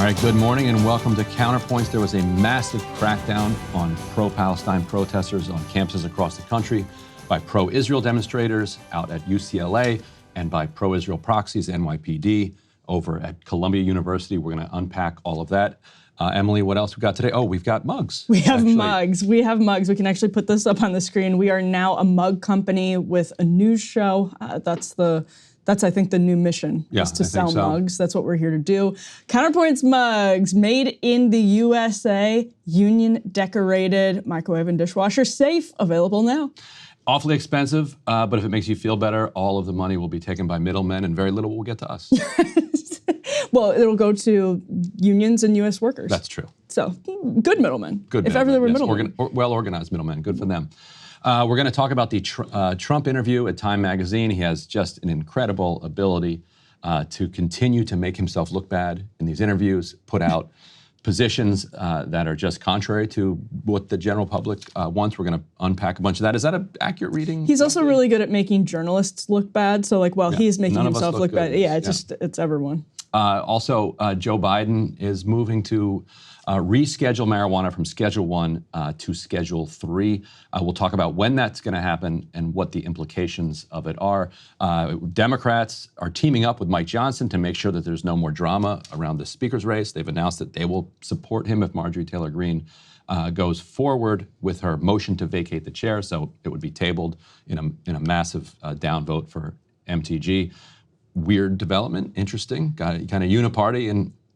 right, good morning and welcome to Counterpoints. There was a massive crackdown on pro-Palestine protesters on campuses across the country by pro-Israel demonstrators out at UCLA and by pro-Israel proxies, NYPD, over at Columbia University. We're going to unpack all of that. Emily, what else we got today? Oh, we've got mugs. We have mugs. We have mugs. We can actually put this up on the screen. We are now a mug company with a news show. That's I think the new mission, is to sell mugs. That's what we're here to do. Counterpoints mugs, made in the USA, union decorated, microwave and dishwasher safe, available now. Awfully expensive, but if it makes you feel better, all of the money will be taken by middlemen and very little will get to us. Well, it'll go to unions and U.S. workers. That's true. So, good middlemen. Good if ever there were yes, middlemen. Well-organized middlemen. Good for them. We're going to talk about the Trump interview at Time Magazine. He has just an incredible ability to continue to make himself look bad in these interviews, put out positions that are just contrary to what the general public wants. We're going to unpack a bunch of that. Is that an accurate reading? He's also really good at making journalists look bad. So like while he's making himself look bad, it's everyone. Also, Joe Biden is moving to reschedule marijuana from Schedule 1 to Schedule 3. We'll talk about when that's going to happen and what the implications of it are. Democrats are teaming up with Mike Johnson to make sure that there's no more drama around the speaker's race. They've announced that they will support him if Marjorie Taylor Greene goes forward with her motion to vacate the chair. So it would be tabled in a massive downvote for MTG. Weird development, interesting, kind of uniparty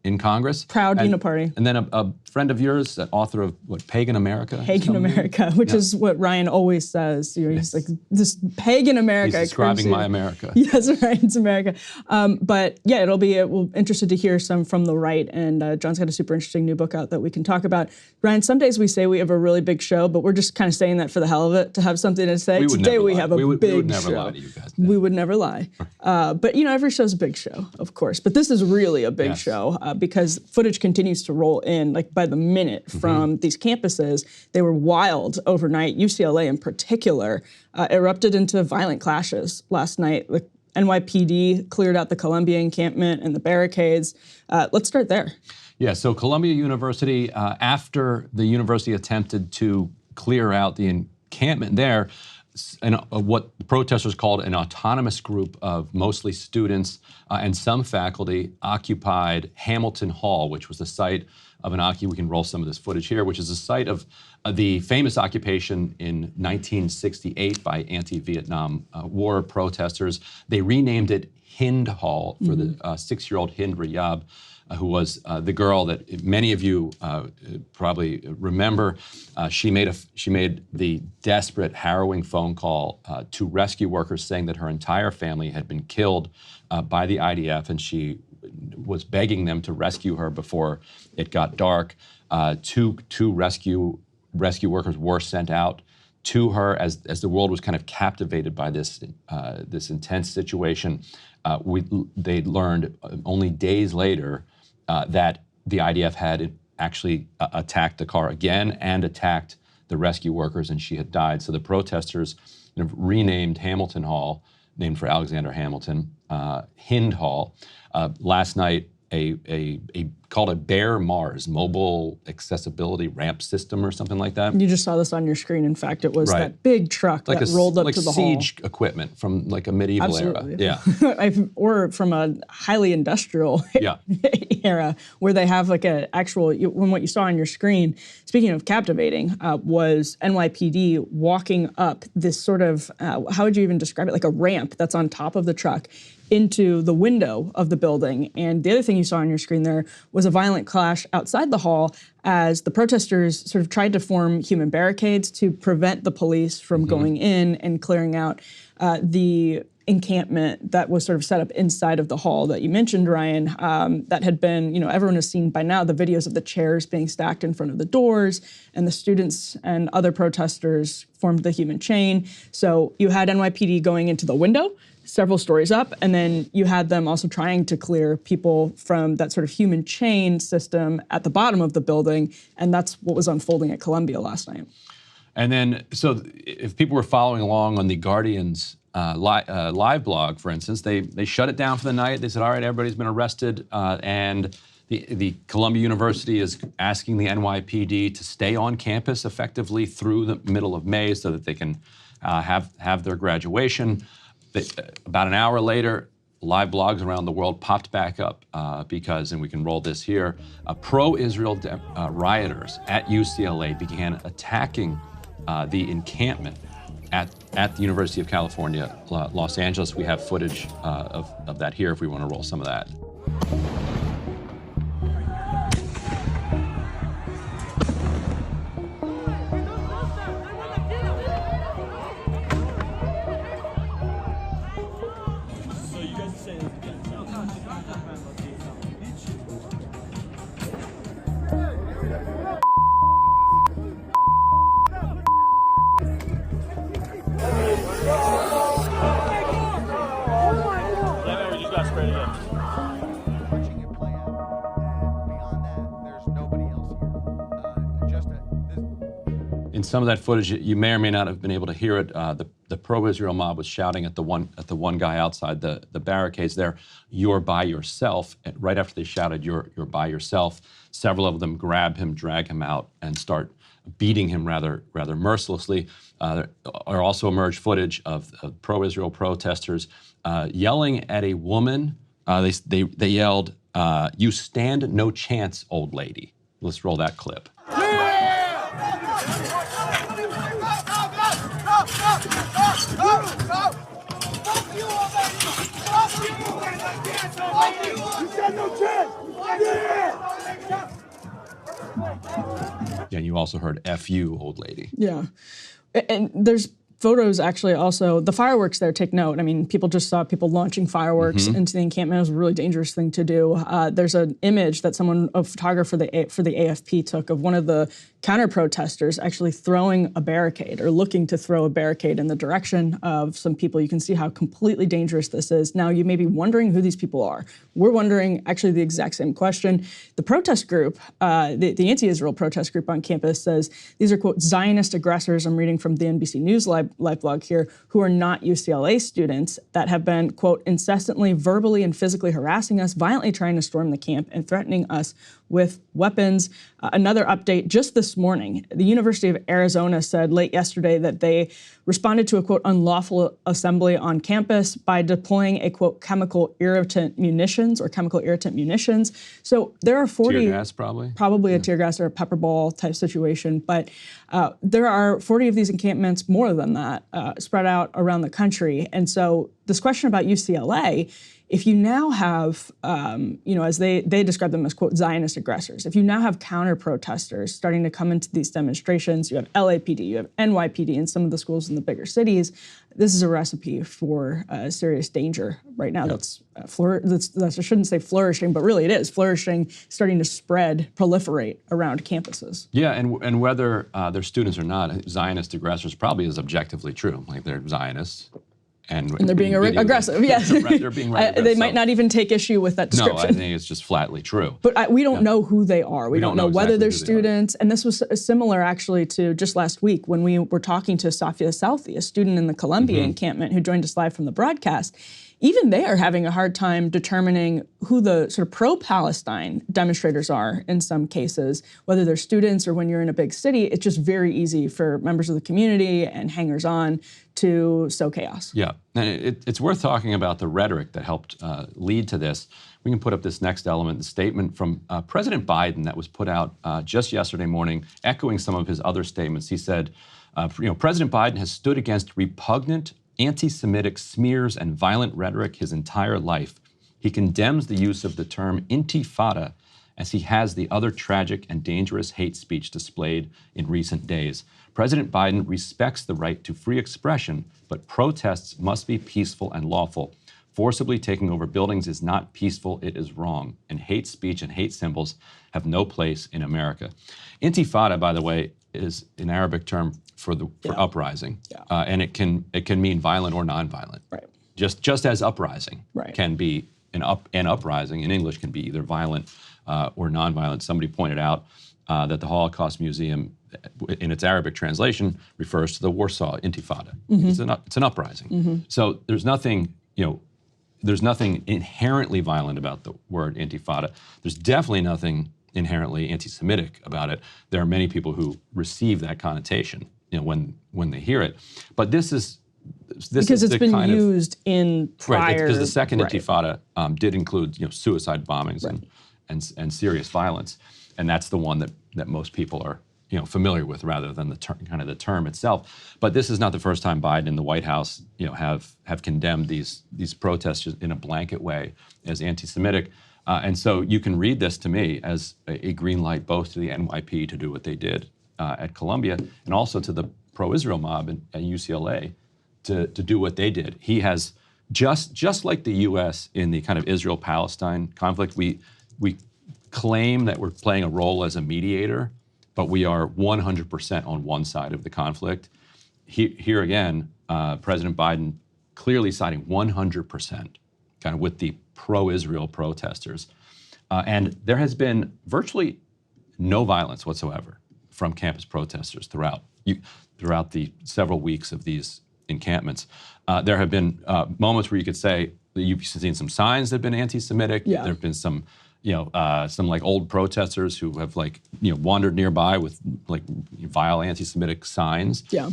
in Congress. Proud uniparty. And then a friend of yours, the author of what, Pagan America? Pagan America, which is what Ryan always says. He's like, this pagan America. He's describing my America. Yes, Ryan's America. But yeah, we'll interested to hear some from the right. And John's got a super interesting new book out that we can talk about. Ryan, some days we say we have a really big show, but we're just kind of saying that for the hell of it, to have something to say. Today we have a big show. We would never lie to you guys. We would never lie. But every show's a big show, of course. But this is really a big show because footage continues to roll in, like by the minute, from these campuses. They were wild overnight. UCLA in particular erupted into violent clashes last night. The NYPD cleared out the Columbia encampment and the barricades. Let's start there. Yeah, so Columbia University, after the university attempted to clear out the encampment there, what the protesters called an autonomous group of mostly students and some faculty occupied Hamilton Hall, which was the site of we can roll some of this footage here, which is the site of the famous occupation in 1968 by anti-Vietnam War protesters. They renamed it Hind Hall for the 6-year-old Hind Rajab, who was the girl that many of you probably remember. She made the desperate, harrowing phone call to rescue workers saying that her entire family had been killed by the IDF, and she was begging them to rescue her before it got dark. Two rescue workers were sent out to her as the world was kind of captivated by this intense situation. They learned only days later that the IDF had actually attacked the car again and attacked the rescue workers, and she had died. So the protesters renamed Hamilton Hall, named for Alexander Hamilton, Hind Hall. Last night, called a Bear Mars, mobile accessibility ramp system or something like that. You just saw this on your screen. In fact, it was that big truck that rolled up to the hall. Like siege equipment from like a medieval era. Yeah. Or from a highly industrial era where they have like an actual, when what you saw on your screen, speaking of captivating, was NYPD walking up this sort of, how would you even describe it? Like a ramp that's on top of the truck into the window of the building. And the other thing you saw on your screen there was a violent clash outside the hall as the protesters sort of tried to form human barricades to prevent the police from going in and clearing out the encampment that was sort of set up inside of the hall that you mentioned, Ryan, that had been, everyone has seen by now the videos of the chairs being stacked in front of the doors, and the students and other protesters formed the human chain. So you had NYPD going into the window, several stories up, and then you had them also trying to clear people from that sort of human chain system at the bottom of the building, and that's what was unfolding at Columbia last night. And then, so if people were following along on the Guardian's live blog, for instance, they shut it down for the night. They said, all right, everybody's been arrested, and The Columbia University is asking the NYPD to stay on campus effectively through the middle of May so that they can have their graduation. About an hour later, live blogs around the world popped back up because, and we can roll this here, pro-Israel rioters at UCLA began attacking the encampment at the University of California, Los Angeles. We have footage of that here if we want to roll some of that. Watching it play out, and beyond that, there's nobody else here. In some of that footage, you may or may not have been able to hear it. The pro-Israel mob was shouting at the one guy outside the barricades there, "You're by yourself." And right after they shouted, "You're by yourself," several of them grab him, drag him out, and start beating him rather mercilessly. There are also emerged footage of pro-Israel protesters yelling at a woman. They yelled, "You stand no chance, old lady." Let's roll that clip. Yeah, you also heard "F you, old lady." Yeah. And there's photos actually also, the fireworks there, take note. I mean, people just saw people launching fireworks into the encampment. It was a really dangerous thing to do. There's an image that a photographer for the AFP took of one of the counter-protesters actually throwing a barricade or looking to throw a barricade in the direction of some people. You can see how completely dangerous this is. Now, you may be wondering who these people are. We're wondering actually the exact same question. The protest group, the anti-Israel protest group on campus says these are, quote, Zionist aggressors. I'm reading from the NBC News live blog here, who are not UCLA students that have been, quote, incessantly verbally and physically harassing us, violently trying to storm the camp and threatening us with weapons. Another update just this morning, the University of Arizona said late yesterday that they responded to a, quote, unlawful assembly on campus by deploying a, quote, chemical irritant munitions. So there are 40— Tear gas, probably? Probably a tear gas or a pepper ball type situation. But there are 40 of these encampments, more than that, spread out around the country. And so this question about UCLA, if you now have, as they describe them as, quote, Zionist aggressors, if you now have counter-protesters starting to come into these demonstrations, you have LAPD, you have NYPD in some of the schools in the bigger cities, this is a recipe for serious danger right now. Yep. I shouldn't say flourishing, but really it is flourishing, starting to spread, proliferate around campuses. Yeah, and whether they're students or not, Zionist aggressors probably is objectively true. Like, they're Zionists. And they're being aggressive, yes. They're being aggressive. They might not even take issue with that description. No, I think it's just flatly true. But we don't know who they are. We don't know whether exactly they're who they students. And this was similar, actually, to just last week when we were talking to Safia Southey, a student in the Columbia encampment who joined us live from the broadcast. Even they are having a hard time determining who the sort of pro-Palestine demonstrators are in some cases, whether they're students or when you're in a big city. It's just very easy for members of the community and hangers-on to sow chaos. Yeah, and it's worth talking about the rhetoric that helped lead to this. We can put up this next element, the statement from President Biden that was put out just yesterday morning, echoing some of his other statements. He said, President Biden has stood against repugnant anti-Semitic smears and violent rhetoric his entire life. He condemns the use of the term intifada as he has the other tragic and dangerous hate speech displayed in recent days. President Biden respects the right to free expression, but protests must be peaceful and lawful. Forcibly taking over buildings is not peaceful, it is wrong. And hate speech and hate symbols have no place in America. Intifada, by the way, is an Arabic term for uprising. Yeah. And it can mean violent or nonviolent. Right. Just as uprising right. can be an uprising in English can be either violent or nonviolent. Somebody pointed out that the Holocaust Museum, in its Arabic translation, refers to the Warsaw Intifada. It's an uprising. So there's nothing there's nothing inherently violent about the word intifada. There's definitely nothing inherently anti-Semitic about it. There are many people who receive that connotation, when they hear it. But this is because it's the been kind used in prior. Right, because the second right. Intifada did include suicide bombings Right. and serious violence, and that's the one that most people are familiar with rather than the term itself. But this is not the first time Biden and the White House have condemned these protests in a blanket way as anti-Semitic. And so you can read this to me as a green light both to the NYPD to do what they did at Columbia and also to the pro-Israel mob at UCLA to do what they did. He has, just like the U.S. in the kind of Israel-Palestine conflict, we claim that we're playing a role as a mediator, but we are 100% on one side of the conflict. Here again, President Biden clearly siding 100% kind of with the pro-Israel protesters. And there has been virtually no violence whatsoever from campus protesters throughout the several weeks of these encampments. There have been moments where you could say that you've seen some signs that have been anti-Semitic. Yeah. There have been some like old protesters who have wandered nearby with vile anti-Semitic signs. Yeah.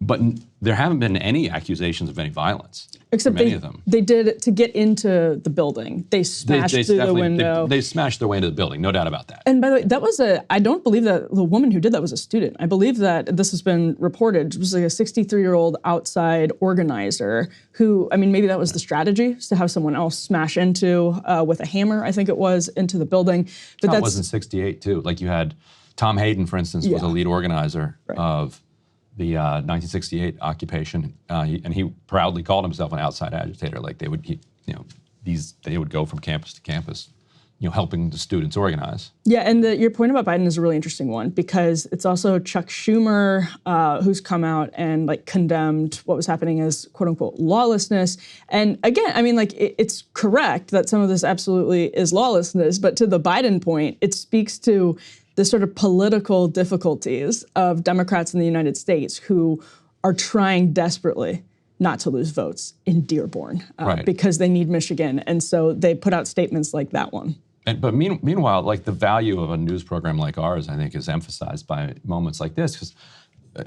But there haven't been any accusations of any violence. Except from any of them. They did to get into the building. They smashed through the window. They smashed their way into the building, no doubt about that. And by the way, I don't believe that the woman who did that was a student. I believe that this has been reported. It was like a 63-year-old outside organizer who, maybe that was the strategy, is to have someone else smash into, with a hammer, I think it was, into the building. But that was in 68 too. Like you had Tom Hayden, for instance, was a lead organizer of the 1968 occupation, and he proudly called himself an outside agitator. Like they would go from campus to campus, helping the students organize. Yeah, and your point about Biden is a really interesting one because it's also Chuck Schumer who's come out and condemned what was happening as quote unquote lawlessness. And again, it's correct that some of this absolutely is lawlessness, but to the Biden point, it speaks to the sort of political difficulties of Democrats in the United States who are trying desperately not to lose votes in Dearborn because they need Michigan. And so they put out statements like that one. But meanwhile, the value of a news program like ours, I think, is emphasized by moments like this, because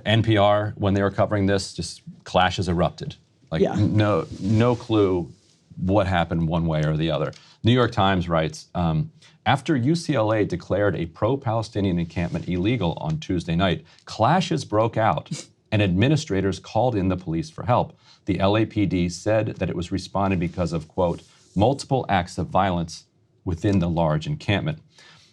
NPR, when they were covering this, just clashes erupted. No clue what happened one way or the other. New York Times writes, after UCLA declared a pro-Palestinian encampment illegal on Tuesday night, clashes broke out and administrators called in the police for help. The LAPD said that it was responding because of, quote, multiple acts of violence within the large encampment.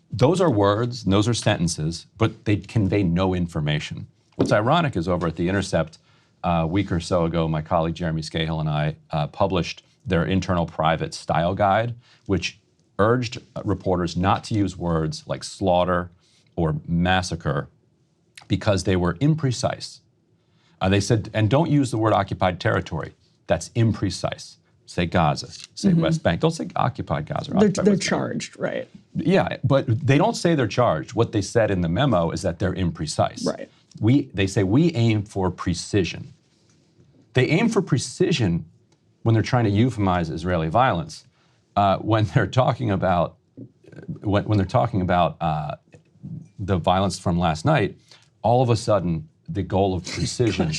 Those are words, and those are sentences, but they convey no information. What's ironic is over at The Intercept, a week or so ago, my colleague Jeremy Scahill and I published their internal private style guide, which urged reporters not to use words like slaughter or massacre because they were imprecise. They said, and don't use the word occupied territory. That's imprecise. Say Gaza, say West Bank. Don't say occupied Gaza. Or occupied They're West Bank. charged, right? Yeah, but they don't say they're charged. What they said in the memo is that they're imprecise. Right. They say we aim for precision. They aim for precision when they're trying to euphemize Israeli violence. When they're talking about the violence from last night, all of a sudden the goal of precision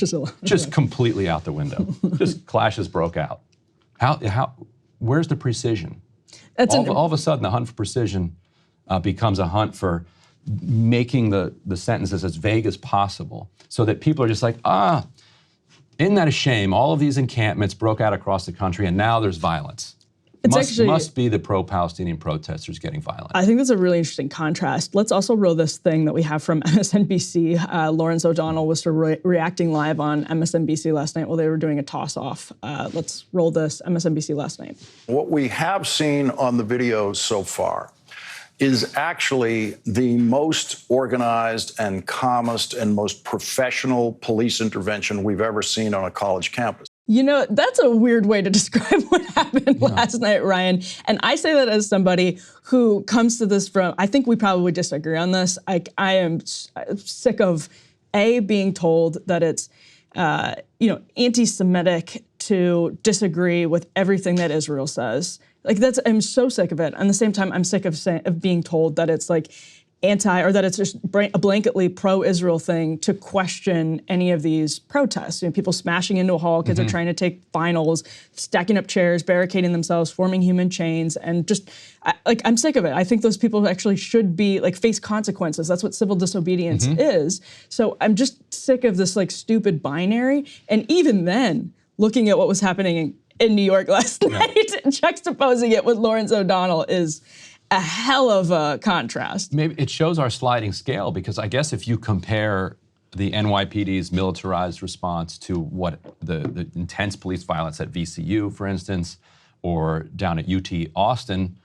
just completely out the window. Just clashes broke out. Where's the precision? All of a sudden, the hunt for precision becomes a hunt for making the sentences as vague as possible, so that people are just like, isn't that a shame? All of these encampments broke out across the country, and now there's violence. Must be the pro-Palestinian protesters getting violent. I think that's a really interesting contrast. Let's also roll this thing that we have from MSNBC. Lawrence O'Donnell was reacting live on MSNBC last night while they were doing a toss-off. Let's roll this MSNBC last night. What we have seen on the videos so far is actually the most organized and calmest and most professional police intervention we've ever seen on a college campus. That's a weird way to describe what happened last night, Ryan. And I say that as somebody who comes to this from, I think we probably disagree on this. I am sick of, being told that it's, anti-Semitic to disagree with everything that Israel says. Like I'm so sick of it. At the same time, I'm sick of being told that it's like or that it's just a blanketly pro-Israel thing to question any of these protests. You know, people smashing into a hall, kids are trying to take finals, stacking up chairs, barricading themselves, forming human chains, and just I'm sick of it. I think those people actually should be face consequences. That's what civil disobedience is. So I'm just sick of this stupid binary. And even then, looking at what was happening in New York last night, juxtaposing it with Lawrence O'Donnell is a hell of a contrast. Maybe it shows our sliding scale, because I guess if you compare the NYPD's militarized response to what the intense police violence at VCU, for instance, or down at UT Austin,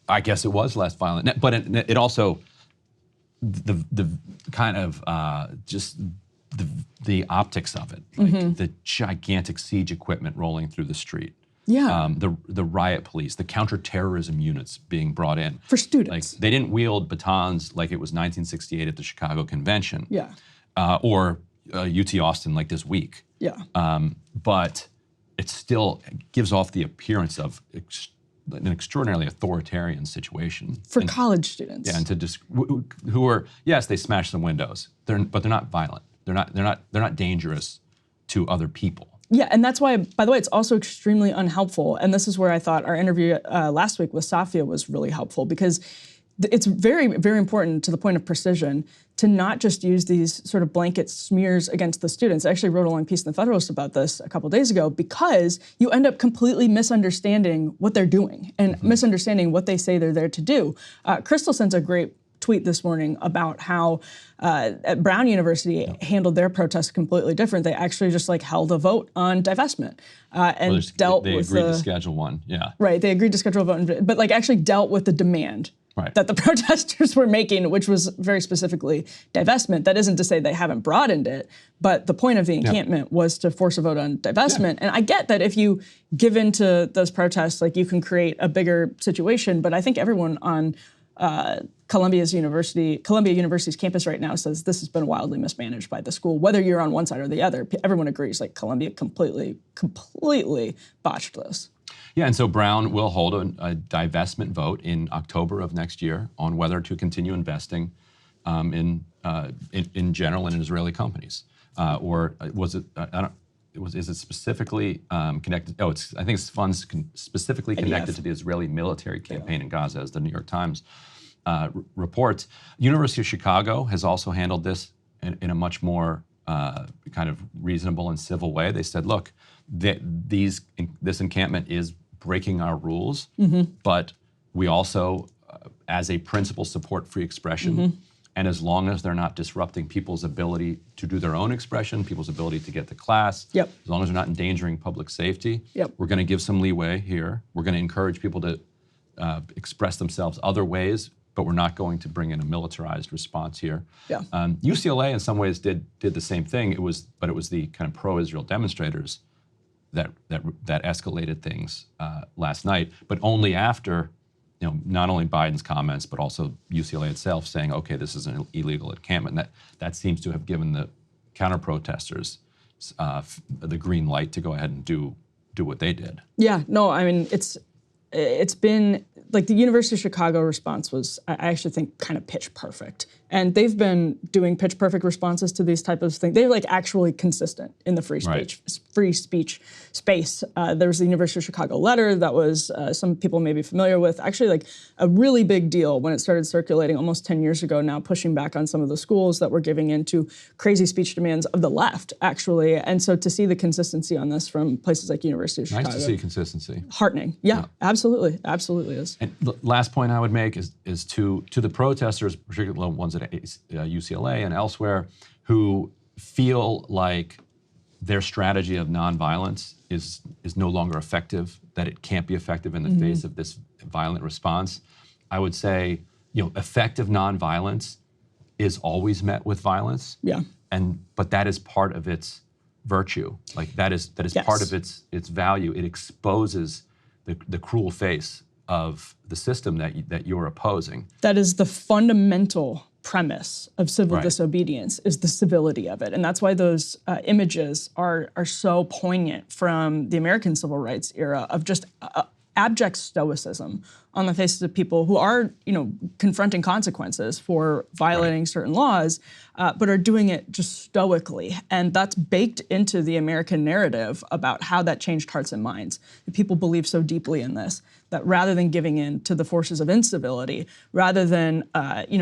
I guess it was less violent. But it also, the kind of just the optics of it, the gigantic siege equipment rolling through the street. Yeah. The riot police, the counterterrorism units being brought in. For students. They didn't wield batons like it was 1968 at the Chicago Convention. Yeah. Or UT Austin like this week. Yeah. But it still gives off the appearance of an extraordinarily authoritarian situation. For college students. Yeah, and who are, yes, they smashed some windows, but they're not violent. They're not dangerous to other people. Yeah, and that's why, by the way, it's also extremely unhelpful. And this is where I thought our interview last week with Safia was really helpful, because it's very, very important, to the point of precision, to not just use these sort of blanket smears against the students. I actually wrote a long piece in the Federalist about this a couple days ago, because you end up completely misunderstanding what they're doing and misunderstanding what they say they're there to do. Crystal sent a great tweet this morning about how at Brown University handled their protests completely different. They actually just held a vote on divestment and dealt with they agreed to schedule one. Yeah. Right. They agreed to schedule a vote, but actually dealt with the demand that the protesters were making, which was very specifically divestment. That isn't to say they haven't broadened it, but the point of the encampment was to force a vote on divestment. Yeah. And I get that if you give in to those protests, you can create a bigger situation. But I think everyone on Columbia University's campus right now says this has been wildly mismanaged by the school. Whether you're on one side or the other, everyone agrees Columbia completely botched this. Yeah, and so Brown will hold a divestment vote in October of next year on whether to continue investing in general in Israeli companies, or was it? Is it specifically connected? Oh, I think it's funds specifically connected to the Israeli military campaign in Gaza, as the New York Times reports. University of Chicago has also handled this in a much more kind of reasonable and civil way. They said, look, this encampment is breaking our rules, but we also, as a principle, support free expression. And as long as they're not disrupting people's ability to do their own expression, people's ability to get to class, as long as they're not endangering public safety, we're going to give some leeway here. We're going to encourage people to express themselves other ways, but we're not going to bring in a militarized response here. UCLA in some ways did the same thing. It was the kind of pro-Israel demonstrators that escalated things last night, but only after not only Biden's comments, but also UCLA itself saying, okay, this is an illegal encampment. That seems to have given the counter-protesters the green light to go ahead and do what they did. Yeah, no, I mean, it's been, the University of Chicago response was, I actually think, kind of pitch perfect. And they've been doing pitch perfect responses to these type of things. They're actually consistent in the free speech space. There was the University of Chicago letter that was, some people may be familiar with, actually a really big deal when it started circulating almost 10 years ago now, pushing back on some of the schools that were giving in to crazy speech demands of the left, actually. And so to see the consistency on this from places like University of Chicago. Nice to see consistency. Heartening. Yeah. Absolutely. Absolutely is. And the last point I would make is to the protesters, particularly the ones at UCLA and elsewhere, who feel like their strategy of nonviolence is no longer effective, that it can't be effective in the face of this violent response. I would say, effective nonviolence is always met with violence. Yeah. But that is part of its virtue. That is part of its value. It exposes the cruel face of the system that you're opposing. That is the fundamental premise of civil Right. disobedience is the civility of it. And that's why those images are so poignant from the American civil rights era of just abject stoicism on the faces of people who are, confronting consequences for violating certain laws, but are doing it just stoically. And that's baked into the American narrative about how that changed hearts and minds. People believe so deeply in this that rather than giving in to the forces of incivility, rather than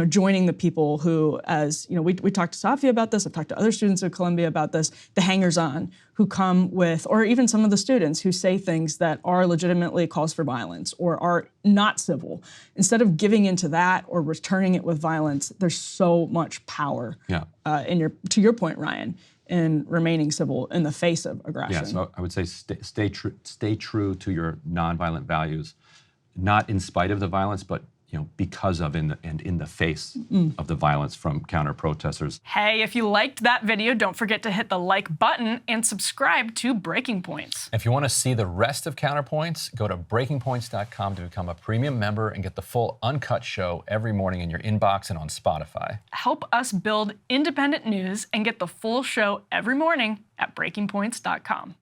joining the people who, as we talked to Safi about this, I've talked to other students at Columbia about this, the hangers-on who come with, or even some of the students who say things that are legitimately calls for violence or are not civil. Instead of giving into that or returning it with violence, there's so much power. Yeah. To your point, Ryan, in remaining civil in the face of aggression. Yeah, so I would say stay true to your nonviolent values, not in spite of the violence, but because of and in the face of the violence from counter-protesters. Hey, if you liked that video, don't forget to hit the like button and subscribe to Breaking Points. If you want to see the rest of Counterpoints, go to breakingpoints.com to become a premium member and get the full uncut show every morning in your inbox and on Spotify. Help us build independent news and get the full show every morning at breakingpoints.com.